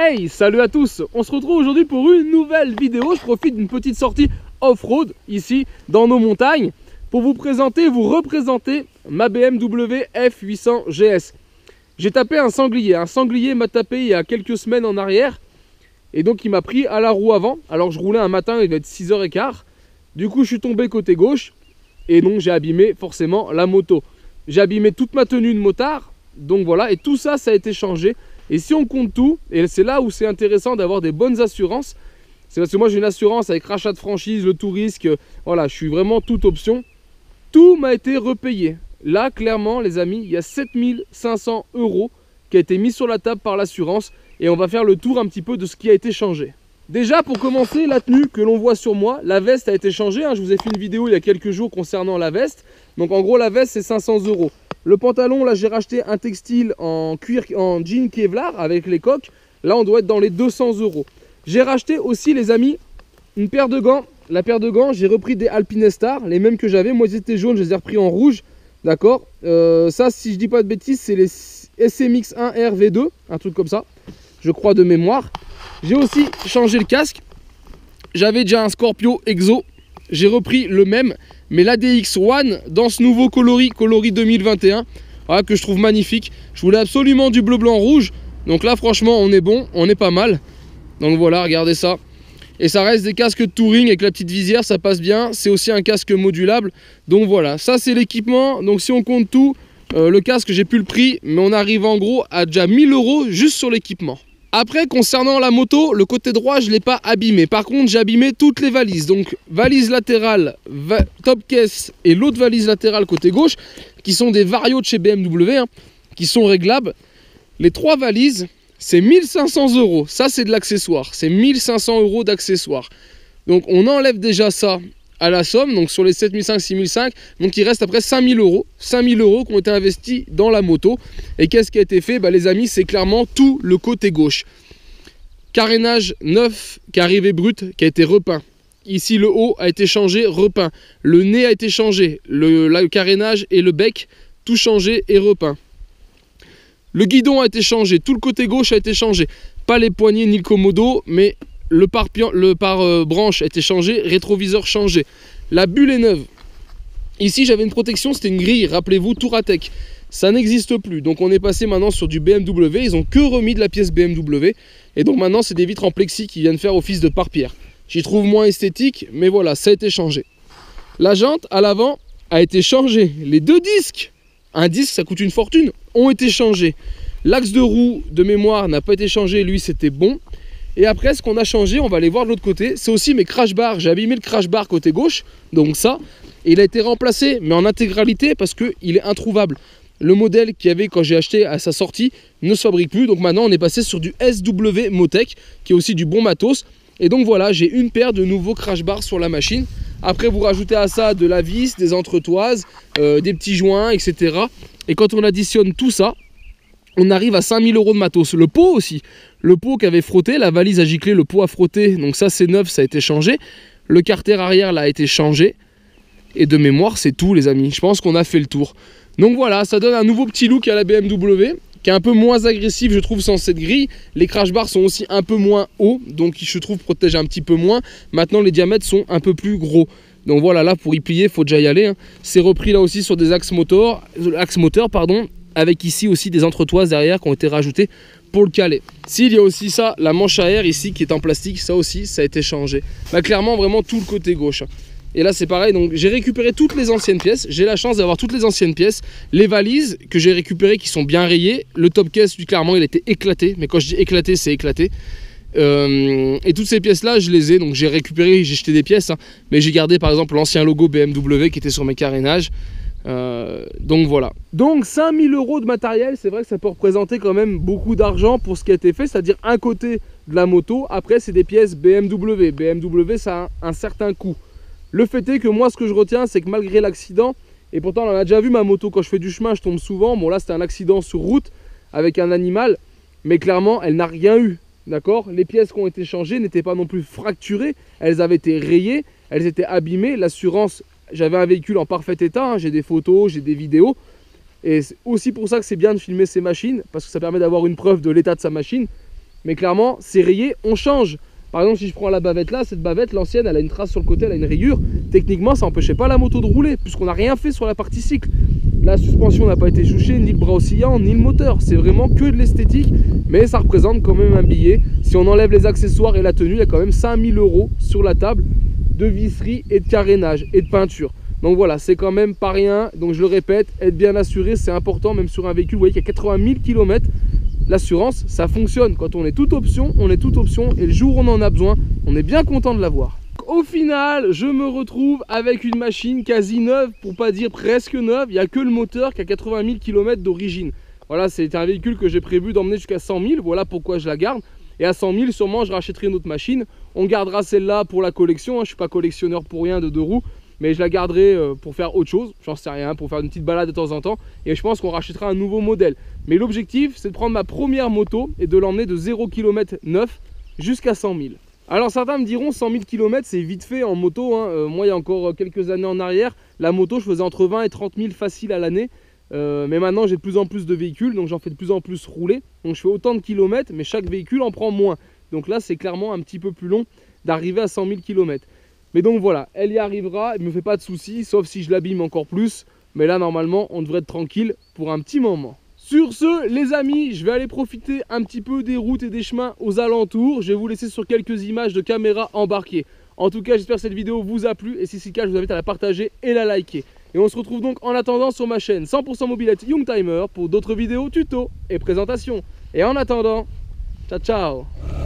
Hey, salut à tous. On se retrouve aujourd'hui pour une nouvelle vidéo. Je profite d'une petite sortie off-road ici dans nos montagnes pour vous présenter, vous représenter ma BMW F800 GS. J'ai tapé un sanglier m'a tapé il y a quelques semaines en arrière et donc il m'a pris à la roue avant. Alors je roulais un matin, il devait être 6h15. Du coup je suis tombé côté gauche et donc j'ai abîmé forcément la moto. J'ai abîmé toute ma tenue de motard, donc voilà, et tout ça, ça a été changé. Et si on compte tout, et c'est là où c'est intéressant d'avoir des bonnes assurances, c'est parce que moi j'ai une assurance avec rachat de franchise, le tout risque, voilà, je suis vraiment toute option. Tout m'a été repayé. Là, clairement, les amis, il y a 7500 € qui a été mis sur la table par l'assurance et on va faire le tour un petit peu de ce qui a été changé. Déjà, pour commencer, la tenue que l'on voit sur moi, la veste a été changée. Je vous ai fait une vidéo il y a quelques jours concernant la veste. Donc en gros, la veste, c'est 500 €. Le pantalon, là, j'ai racheté un textile en cuir, en jean Kevlar avec les coques. Là, on doit être dans les 200 €. J'ai racheté aussi, les amis, une paire de gants. La paire de gants, j'ai repris des Alpinestar, les mêmes que j'avais. Moi, ils étaient jaunes, je les ai repris en rouge. D'accord. Ça, si je dis pas de bêtises, c'est les SMX1 RV2, un truc comme ça, je crois de mémoire. J'ai aussi changé le casque. J'avais déjà un Scorpio Exo. J'ai repris le même, mais l'ADX One dans ce nouveau coloris 2021, voilà, que je trouve magnifique. Je voulais absolument du bleu, blanc, rouge. Donc là, franchement, on est bon, on est pas mal. Donc voilà, regardez ça. Et ça reste des casques de touring avec la petite visière, ça passe bien. C'est aussi un casque modulable. Donc voilà, ça c'est l'équipement. Donc si on compte tout, le casque, j'ai plus le prix, mais on arrive en gros à déjà 1000 € juste sur l'équipement. Après, concernant la moto, le côté droit, je ne l'ai pas abîmé. Par contre, j'ai abîmé toutes les valises. Donc, valise latérale, top caisse et l'autre valise latérale côté gauche, qui sont des Vario de chez BMW, qui sont réglables. Les trois valises, c'est 1500 €. Ça, c'est de l'accessoire. C'est 1500 € d'accessoires. Donc, on enlève déjà ça à la somme. Donc, sur les 7500, 6005, donc il reste après 5000 €. 5000 € qui ont été investis dans la moto. Et qu'est-ce qui a été fait? Les amis, c'est clairement tout le côté gauche. Carénage neuf qui est arrivé brut, qui a été repeint. Ici, le haut a été changé, repeint. Le nez a été changé. Le carénage et le bec, tout changé et repeint. Le guidon a été changé. Tout le côté gauche a été changé. Pas les poignées ni le commodo, mais le pare-branche a été changé. Rétroviseur changé. La bulle est neuve. Ici, j'avais une protection, c'était une grille. Rappelez-vous, Touratech. Ça n'existe plus. Donc, on est passé maintenant sur du BMW. Ils ont que remis de la pièce BMW. Et donc, maintenant, c'est des vitres en plexi qui viennent faire office de pare-pierre. J'y trouve moins esthétique, mais voilà, ça a été changé. La jante à l'avant a été changée. Les deux disques, un disque, ça coûte une fortune, ont été changés. L'axe de roue de mémoire n'a pas été changé. Lui, c'était bon. Et après, ce qu'on a changé, on va aller voir de l'autre côté, c'est aussi mes crash bars. J'ai abîmé le crash bar côté gauche, donc ça. Et il a été remplacé, mais en intégralité, parce qu'il est introuvable. Le modèle qu'il y avait quand j'ai acheté à sa sortie ne se fabrique plus. Donc maintenant, on est passé sur du SW Motec, qui est aussi du bon matos. Et donc voilà, j'ai une paire de nouveaux crash bars sur la machine. Après, vous rajoutez à ça de la vis, des entretoises, des petits joints, etc. Et quand on additionne tout ça, on arrive à 5000 € de matos. Le pot aussi. Le pot qui avait frotté, la valise a giclé, le pot a frotté. Donc ça, c'est neuf, ça a été changé. Le carter arrière, là, a été changé. Et de mémoire, c'est tout, les amis. Je pense qu'on a fait le tour. Donc voilà, ça donne un nouveau petit look à la BMW, qui est un peu moins agressif, je trouve, sans cette grille. Les crash bars sont aussi un peu moins hauts, donc je trouve protègent un petit peu moins. Maintenant, les diamètres sont un peu plus gros. Donc voilà, là, pour y plier, il faut déjà y aller. C'est repris là aussi sur des axes moteurs, avec ici aussi des entretoises derrière qui ont été rajoutées pour le caler. S'il y a aussi ça, la manche à air ici qui est en plastique, ça aussi, ça a été changé. Clairement, vraiment tout le côté gauche. Et là c'est pareil, donc j'ai récupéré toutes les anciennes pièces. J'ai la chance d'avoir toutes les anciennes pièces. Les valises que j'ai récupérées qui sont bien rayées. Le top case, lui, clairement, il était éclaté. Mais quand je dis éclaté, c'est éclaté. Et toutes ces pièces là, je les ai. Donc j'ai récupéré, j'ai jeté des pièces. Mais j'ai gardé par exemple l'ancien logo BMW qui était sur mes carénages. Donc voilà. Donc 5000 € de matériel, c'est vrai que ça peut représenter quand même beaucoup d'argent pour ce qui a été fait. C'est-à-dire un côté de la moto. Après, c'est des pièces BMW. BMW, ça a un certain coût. Le fait est que moi, ce que je retiens, c'est que malgré l'accident, et pourtant on en a déjà vu ma moto, quand je fais du chemin, je tombe souvent. Bon là, c'était un accident sur route avec un animal, mais clairement, elle n'a rien eu. D'accord? Les pièces qui ont été changées n'étaient pas non plus fracturées, elles avaient été rayées, elles étaient abîmées. L'assurance, j'avais un véhicule en parfait état, j'ai des photos, j'ai des vidéos. Et c'est aussi pour ça que c'est bien de filmer ces machines, parce que ça permet d'avoir une preuve de l'état de sa machine. Mais clairement, c'est rayé, on change. Par exemple, si je prends la bavette là, cette bavette, l'ancienne, elle a une trace sur le côté, elle a une rayure. Techniquement, ça n'empêchait pas la moto de rouler, puisqu'on n'a rien fait sur la partie cycle. La suspension n'a pas été chouchée, ni le bras oscillant, ni le moteur. C'est vraiment que de l'esthétique, mais ça représente quand même un billet. Si on enlève les accessoires et la tenue, il y a quand même 5000 € sur la table de visserie et de carénage et de peinture. Donc voilà, c'est quand même pas rien. Donc je le répète, être bien assuré, c'est important, même sur un véhicule, vous voyez qu'il y a 80 000 km. L'assurance, ça fonctionne. Quand on est toute option, on est toute option. Et le jour où on en a besoin, on est bien content de l'avoir. Au final, je me retrouve avec une machine quasi neuve, pour pas dire presque neuve. Il n'y a que le moteur qui a 80 000 km d'origine. Voilà, c'est un véhicule que j'ai prévu d'emmener jusqu'à 100 000. Voilà pourquoi je la garde. Et à 100 000, sûrement, je rachèterai une autre machine. On gardera celle-là pour la collection. Je ne suis pas collectionneur pour rien de deux roues. Mais je la garderai pour faire autre chose, j'en sais rien, pour faire une petite balade de temps en temps. Et je pense qu'on rachètera un nouveau modèle. Mais l'objectif, c'est de prendre ma première moto et de l'emmener de 0 km neuf jusqu'à 100 000. Alors certains me diront 100 000 km c'est vite fait en moto. Moi, il y a encore quelques années en arrière, la moto, je faisais entre 20 et 30 000 facile à l'année. Mais maintenant, j'ai de plus en plus de véhicules, donc j'en fais de plus en plus rouler. Donc je fais autant de kilomètres, mais chaque véhicule en prend moins. Donc là, c'est clairement un petit peu plus long d'arriver à 100 000 km. Mais donc voilà, elle y arrivera, elle ne me fait pas de soucis, sauf si je l'abîme encore plus. Mais là, normalement, on devrait être tranquille pour un petit moment. Sur ce, les amis, je vais aller profiter un petit peu des routes et des chemins aux alentours. Je vais vous laisser sur quelques images de caméras embarquées. En tout cas, j'espère que cette vidéo vous a plu. Et si c'est le cas, je vous invite à la partager et la liker. Et on se retrouve donc en attendant sur ma chaîne 100% Mobilette Youngtimer pour d'autres vidéos, tutos et présentations. Et en attendant, ciao ciao!